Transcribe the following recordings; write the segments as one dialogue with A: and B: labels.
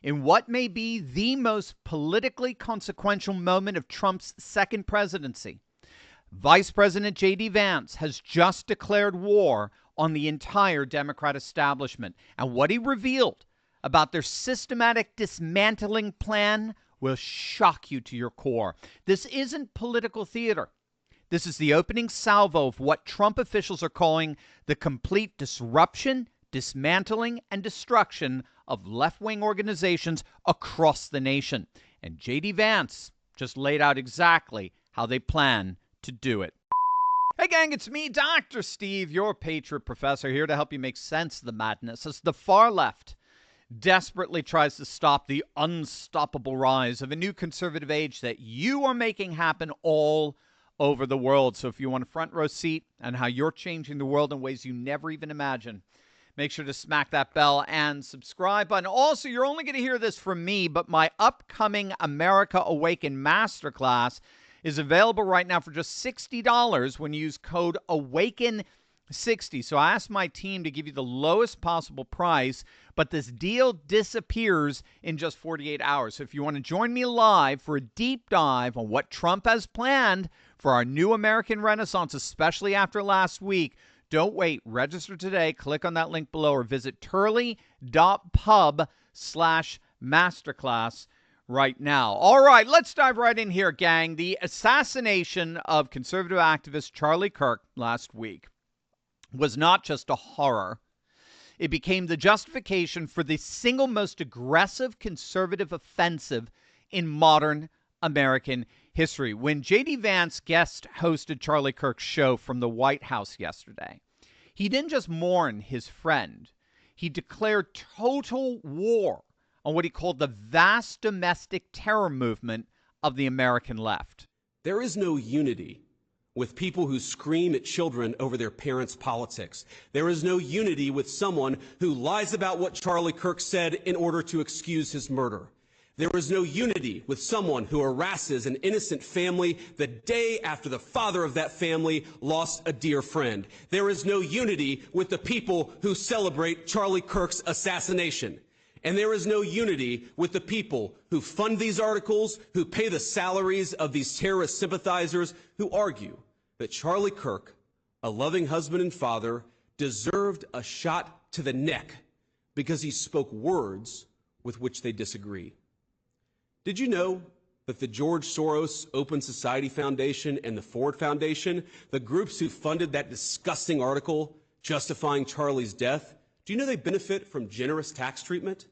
A: In what may be the most politically consequential moment of Trump's second presidency, Vice President J.D. Vance has just declared war on the entire Democrat establishment. And what he revealed about their systematic dismantling plan will shock you to your core. This isn't political theater. This is the opening salvo of what Trump officials are calling the complete disruption, dismantling, and destruction of left-wing organizations across the nation. And J.D. Vance just laid out exactly how they plan to do it. Hey gang, it's me, Dr. Steve, your Patriot Professor, here to help you make sense of the madness as the far left desperately tries to stop the unstoppable rise of a new conservative age that you are making happen all over the world. So if you want a front row seat on how you're changing the world in ways you never even imagined, make sure to smack that bell and subscribe button. Also, you're only going to hear this from me, but my upcoming America Awaken Masterclass is available right now for just $60 when you use code AWAKEN60. So I asked my team to give you the lowest possible price, but this deal disappears in just 48 hours. So if you want to join me live for a deep dive on what Trump has planned for our new American Renaissance, especially after last week, don't wait. Register today. Click on that link below or visit turley.pub/masterclass right now. All right, let's dive right in here, gang. The assassination of conservative activist Charlie Kirk last week was not just a horror. It became the justification for the single most aggressive conservative offensive in modern American history. When J.D. Vance guest hosted Charlie Kirk's show from the White House yesterday, he didn't just mourn his friend. He declared total war on what he called the vast domestic terror movement of the American left.
B: There is no unity with people who scream at children over their parents' politics. There is no unity with someone who lies about what Charlie Kirk said in order to excuse his murder. There is no unity with someone who harasses an innocent family the day after the father of that family lost a dear friend. There is no unity with the people who celebrate Charlie Kirk's assassination. And there is no unity with the people who fund these articles, who pay the salaries of these terrorist sympathizers, who argue that Charlie Kirk, a loving husband and father, deserved a shot to the neck because he spoke words with which they disagree. Did you know that the George Soros Open Society Foundation and the Ford Foundation, the groups who funded that disgusting article justifying Charlie's death, do you know they benefit from generous tax treatment?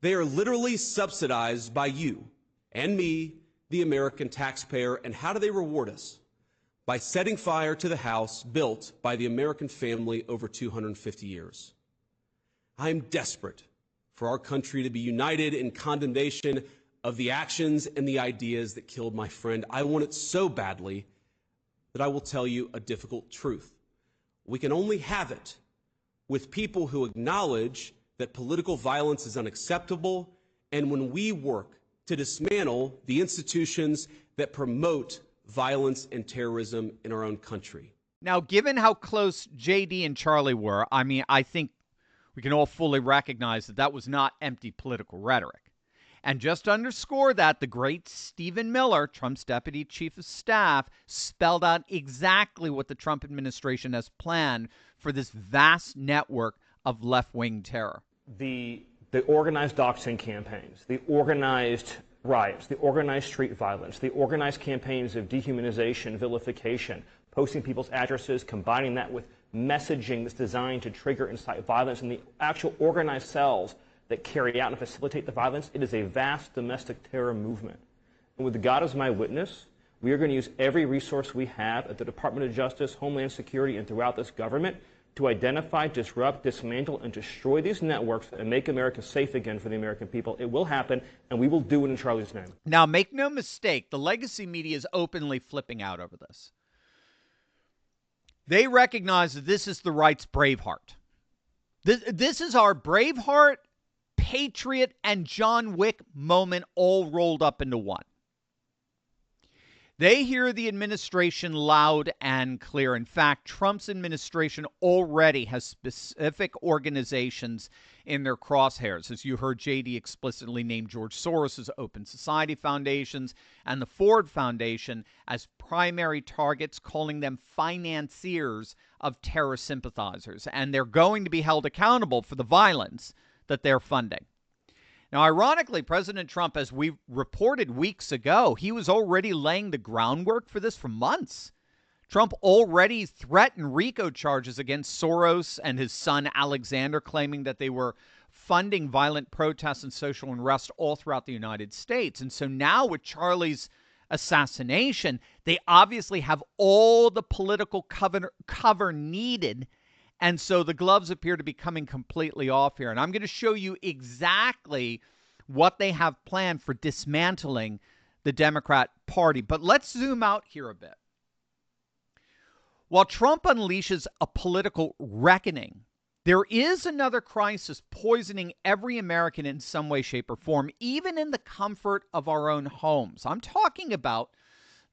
B: They are literally subsidized by you and me, the American taxpayer. And how do they reward us? By setting fire to the house built by the American family over 250 years. I am desperate for our country to be united in condemnation of the actions and the ideas that killed my friend. I want it so badly that I will tell you a difficult truth. We can only have it with people who acknowledge that political violence is unacceptable, and when we work to dismantle the institutions that promote violence and terrorism in our own country.
A: Now, given how close J.D. and Charlie were, I think we can all fully recognize that that was not empty political rhetoric. And just to underscore that, the great Stephen Miller, Trump's deputy chief of staff, spelled out exactly what the Trump administration has planned for this vast network of left-wing terror.
C: The organized doxing campaigns, the organized riots, the organized street violence, the organized campaigns of dehumanization, vilification, posting people's addresses, combining that with messaging that's designed to trigger and incite violence, and the actual organized cells that carry out and facilitate the violence. It is a vast domestic terror movement. And with God as my witness, we are going to use every resource we have at the Department of Justice, Homeland Security, and throughout this government to identify, disrupt, dismantle, and destroy these networks and make America safe again for the American people. It will happen, and we will do it in Charlie's name.
A: Now, make no mistake, the legacy media is openly flipping out over this. They recognize that this is the right's Braveheart. This is our Braveheart, Patriot, and John Wick moment all rolled up into one. They hear the administration loud and clear. In fact, Trump's administration already has specific organizations in their crosshairs. As you heard, JD explicitly named George Soros' Open Society Foundations and the Ford Foundation as primary targets, calling them financiers of terror sympathizers. And they're going to be held accountable for the violence that they're funding. Now, ironically, President Trump, as we reported weeks ago, he was already laying the groundwork for this for months. Trump already threatened RICO charges against Soros and his son Alexander, claiming that they were funding violent protests and social unrest all throughout the United States. And so now with Charlie's assassination, they obviously have all the political cover needed. And so the gloves appear to be coming completely off here. And I'm going to show you exactly what they have planned for dismantling the Democrat Party. But let's zoom out here a bit. While Trump unleashes a political reckoning, there is another crisis poisoning every American in some way, shape, or form, even in the comfort of our own homes. I'm talking about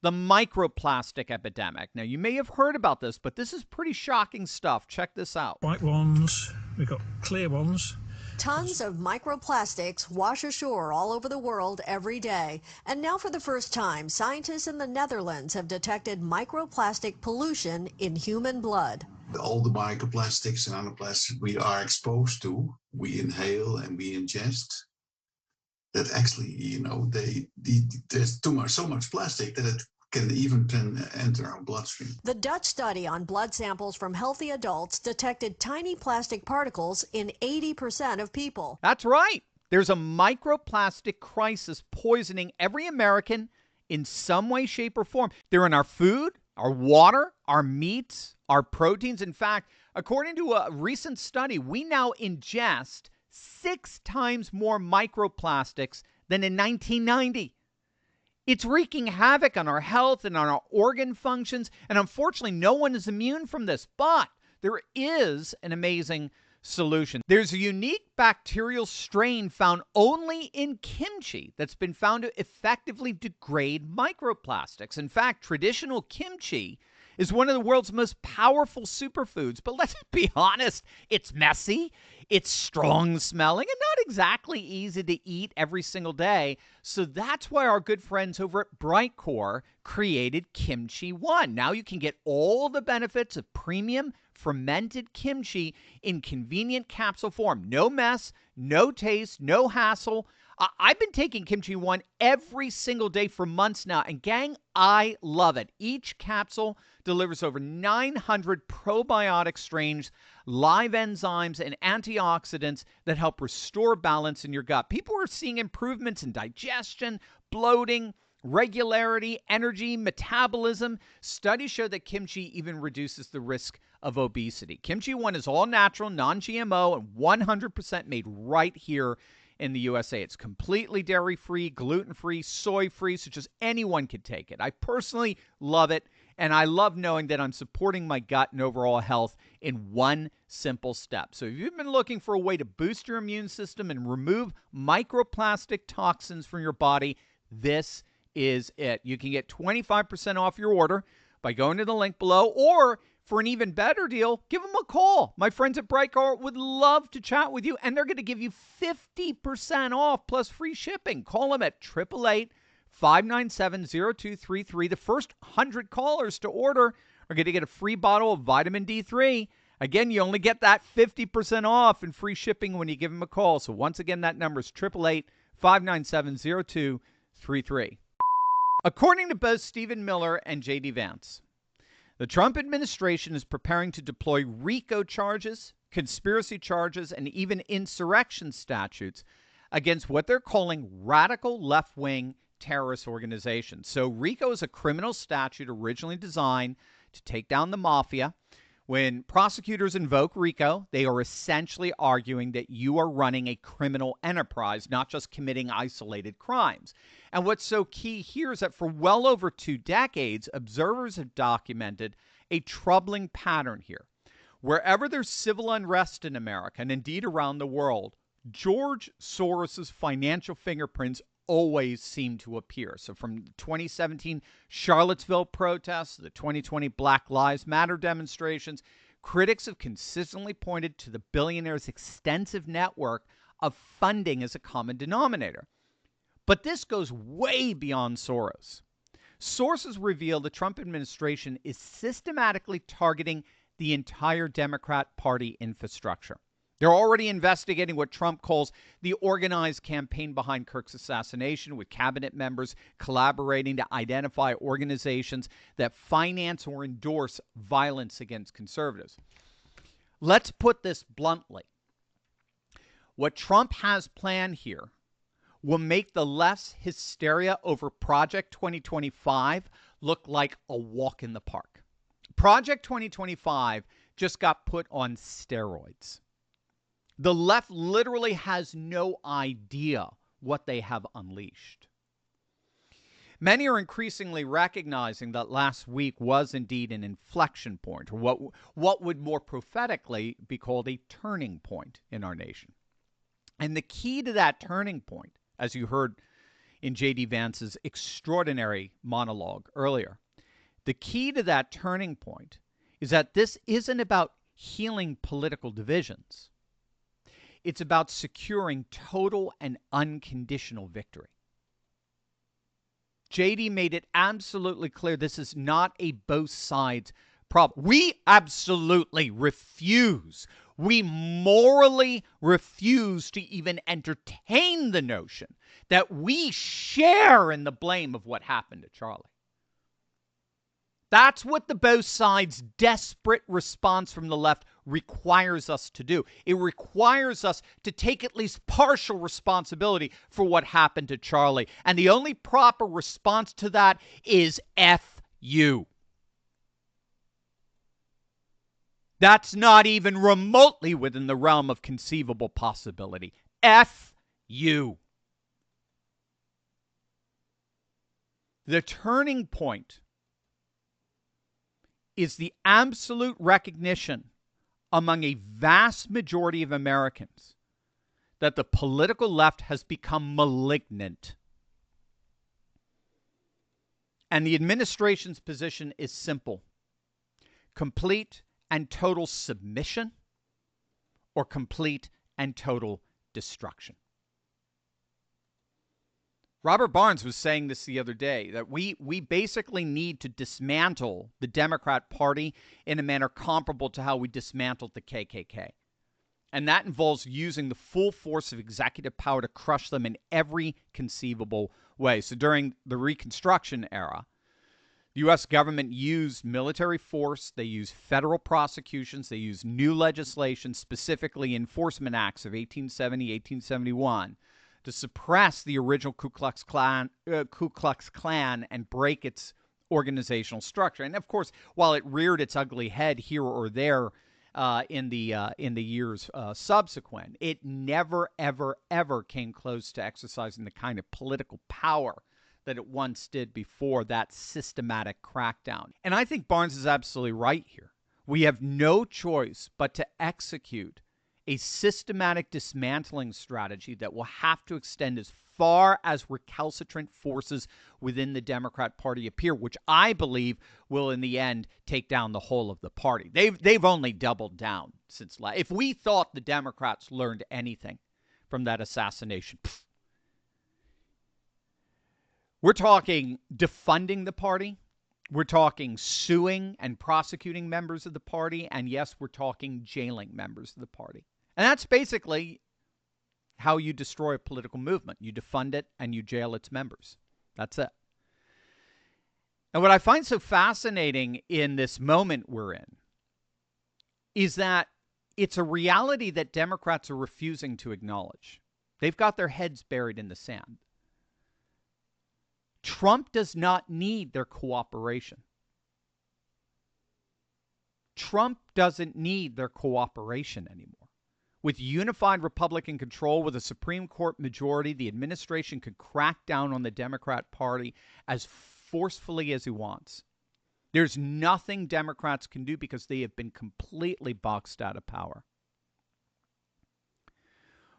A: the microplastic epidemic. Now, you may have heard about this, but this is pretty shocking stuff. Check this out.
D: White ones, we've got clear ones.
E: Tons of microplastics wash ashore all over the world every day. And now for the first time, scientists in the Netherlands have detected microplastic pollution in human blood.
F: All the microplastics and nanoplastics we are exposed to, we inhale and we ingest, that actually, there's so much plastic that it can even enter our bloodstream.
E: The Dutch study on blood samples from healthy adults detected tiny plastic particles in 80% of people.
A: That's right. There's a microplastic crisis poisoning every American in some way, shape, or form. They're in our food, our water, our meats, our proteins. In fact, according to a recent study, we now ingest 6 times more microplastics than in 1990. It's wreaking havoc on our health and on our organ functions, and unfortunately, no one is immune from this. But there is an amazing solution. There's a unique bacterial strain found only in kimchi that's been found to effectively degrade microplastics. In fact, traditional kimchi is one of the world's most powerful superfoods. But let's be honest, it's messy, it's strong smelling, and not exactly easy to eat every single day. So that's why our good friends over at Brightcore created Kimchi One. Now you can get all the benefits of premium fermented kimchi in convenient capsule form. No mess, no taste, no hassle. I've been taking Kimchi One every single day for months now, and gang, I love it. Each capsule delivers over 900 probiotic strains, live enzymes, and antioxidants that help restore balance in your gut. People are seeing improvements in digestion, bloating, regularity, energy, metabolism. Studies show that kimchi even reduces the risk of obesity. Kimchi One is all natural, non-GMO, and 100% made right here in the USA. It's completely dairy-free, gluten-free, soy-free, so just anyone can take it. I personally love it, and I love knowing that I'm supporting my gut and overall health in one simple step. So if you've been looking for a way to boost your immune system and remove microplastic toxins from your body, this is it. You can get 25% off your order by going to the link below, or for an even better deal, give them a call. My friends at Brightcore would love to chat with you, and they're going to give you 50% off plus free shipping. Call them at 888-597-0233. The first 100 callers to order are going to get a free bottle of vitamin D3. Again, you only get that 50% off and free shipping when you give them a call. So once again, that number is 888-597-0233. According to both Stephen Miller and J.D. Vance, the Trump administration is preparing to deploy RICO charges, conspiracy charges, and even insurrection statutes against what they're calling radical left-wing terrorist organizations. So RICO is a criminal statute originally designed to take down the mafia. When prosecutors invoke RICO, they are essentially arguing that you are running a criminal enterprise, not just committing isolated crimes. And what's so key here is that for well over 2 decades, observers have documented a troubling pattern here. Wherever there's civil unrest in America, and indeed around the world, George Soros' financial fingerprints always seem to appear. So from the 2017 Charlottesville protests, the 2020 Black Lives Matter demonstrations, critics have consistently pointed to the billionaire's extensive network of funding as a common denominator. But this goes way beyond Soros. Sources reveal the Trump administration is systematically targeting the entire Democrat Party infrastructure. They're already investigating what Trump calls the organized campaign behind Kirk's assassination, with cabinet members collaborating to identify organizations that finance or endorse violence against conservatives. Let's put this bluntly. What Trump has planned here will make the left's hysteria over Project 2025 look like a walk in the park. Project 2025 just got put on steroids. The left literally has no idea what they have unleashed. Many are increasingly recognizing that last week was indeed an inflection point, or what would more prophetically be called a turning point in our nation. And the key to that turning point, as you heard in J.D. Vance's extraordinary monologue earlier, the key to that turning point is that this isn't about healing political divisions. It's about securing total and unconditional victory. JD made it absolutely clear this is not a both sides problem. We absolutely refuse. We morally refuse to even entertain the notion that we share in the blame of what happened to Charlie. That's what the both sides' desperate response from the left requires us to do. It requires us to take at least partial responsibility for what happened to Charlie. And the only proper response to that is F you. That's not even remotely within the realm of conceivable possibility. F you. The turning point is the absolute recognition among a vast majority of Americans that the political left has become malignant. And the administration's position is simple: complete and total submission, or complete and total destruction. Robert Barnes was saying this the other day, that we basically need to dismantle the Democrat Party in a manner comparable to how we dismantled the KKK. And that involves using the full force of executive power to crush them in every conceivable way. So during the Reconstruction era, the U.S. government used military force, they used federal prosecutions, they used new legislation, specifically enforcement acts of 1870, 1871, to suppress the original Ku Klux Klan and break its organizational structure. And of course, while it reared its ugly head here or there in the years subsequent, it never, ever, ever came close to exercising the kind of political power that it once did before that systematic crackdown. And I think Barnes is absolutely right here. We have no choice but to execute a systematic dismantling strategy that will have to extend as far as recalcitrant forces within the Democrat Party appear, which I believe will in the end take down the whole of the party. They've only doubled down since last. If we thought the Democrats learned anything from that assassination, we're talking defunding the party. We're talking suing and prosecuting members of the party. And yes, we're talking jailing members of the party. And that's basically how you destroy a political movement. You defund it and you jail its members. That's it. And what I find so fascinating in this moment we're in is that it's a reality that Democrats are refusing to acknowledge. They've got their heads buried in the sand. Trump does not need their cooperation. Trump doesn't need their cooperation anymore. With unified Republican control, with a Supreme Court majority, the administration could crack down on the Democrat Party as forcefully as he wants. There's nothing Democrats can do because they have been completely boxed out of power.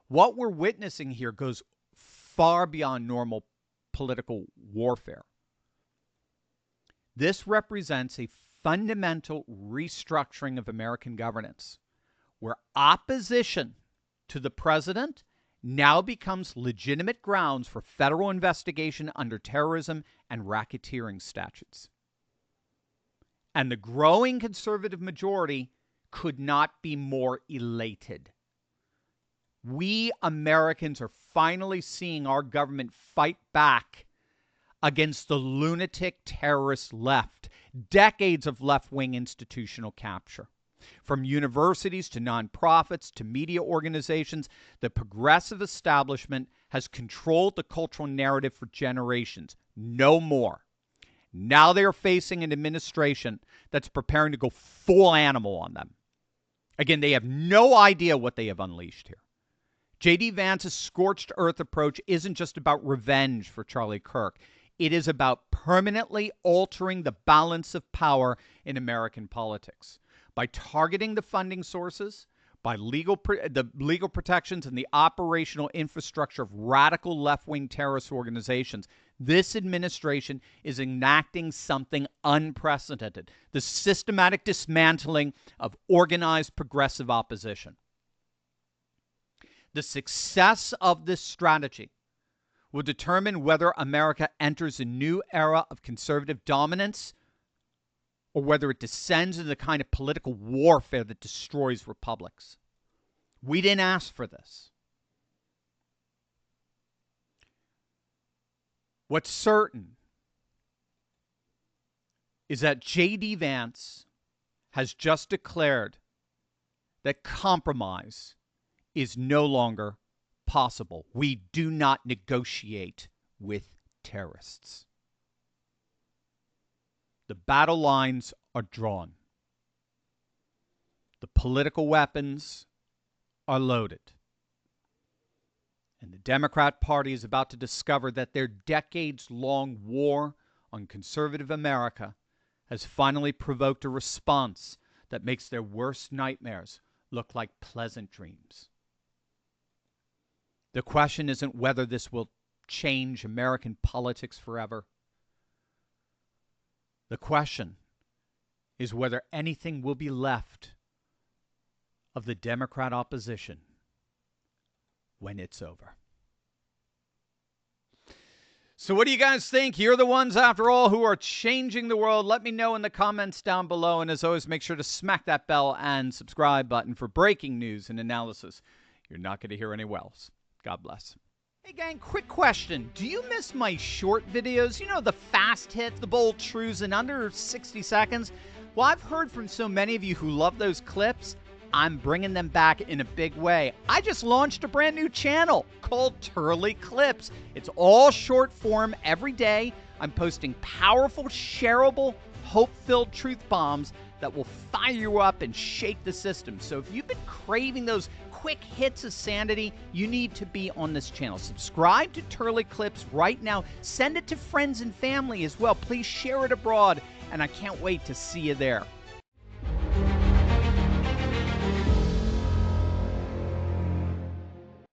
A: What we're witnessing here goes far beyond normal political warfare. This represents a fundamental restructuring of American governance, where opposition to the president now becomes legitimate grounds for federal investigation under terrorism and racketeering statutes. And the growing conservative majority could not be more elated. We Americans are finally seeing our government fight back against the lunatic terrorist left, decades of left-wing institutional capture. From universities to nonprofits to media organizations, the progressive establishment has controlled the cultural narrative for generations. No more. Now they are facing an administration that's preparing to go full animal on them. Again, they have no idea what they have unleashed here. J.D. Vance's scorched earth approach isn't just about revenge for Charlie Kirk. It is about permanently altering the balance of power in American politics. By targeting the funding sources, by the legal protections and the operational infrastructure of radical left-wing terrorist organizations, this administration is enacting something unprecedented: the systematic dismantling of organized progressive opposition. The success of this strategy will determine whether America enters a new era of conservative dominance or whether it descends into the kind of political warfare that destroys republics. We didn't ask for this. What's certain is that J.D. Vance has just declared that compromise is no longer possible. We do not negotiate with terrorists. The battle lines are drawn. The political weapons are loaded. And the Democrat Party is about to discover that their decades-long war on conservative America has finally provoked a response that makes their worst nightmares look like pleasant dreams. The question isn't whether this will change American politics forever. The question is whether anything will be left of the Democrat opposition when it's over. So what do you guys think? You're the ones, after all, who are changing the world. Let me know in the comments down below. And as always, make sure to smack that bell and subscribe button for breaking news and analysis you're not going to hear anywhere else. God bless. Hey gang, quick question. Do you miss my short videos? You know, the fast hits, the bold truths in under 60 seconds? Well, I've heard from so many of you who love those clips, I'm bringing them back in a big way. I just launched a brand new channel called Turley Clips. It's all short form every day. I'm posting powerful, shareable, hope-filled truth bombs that will fire you up and shake the system. So if you've been craving those quick hits of sanity, you need to be on this channel. Subscribe to Turley Clips right now. Send it to friends and family as well. Please share it abroad, and I can't wait to see you there.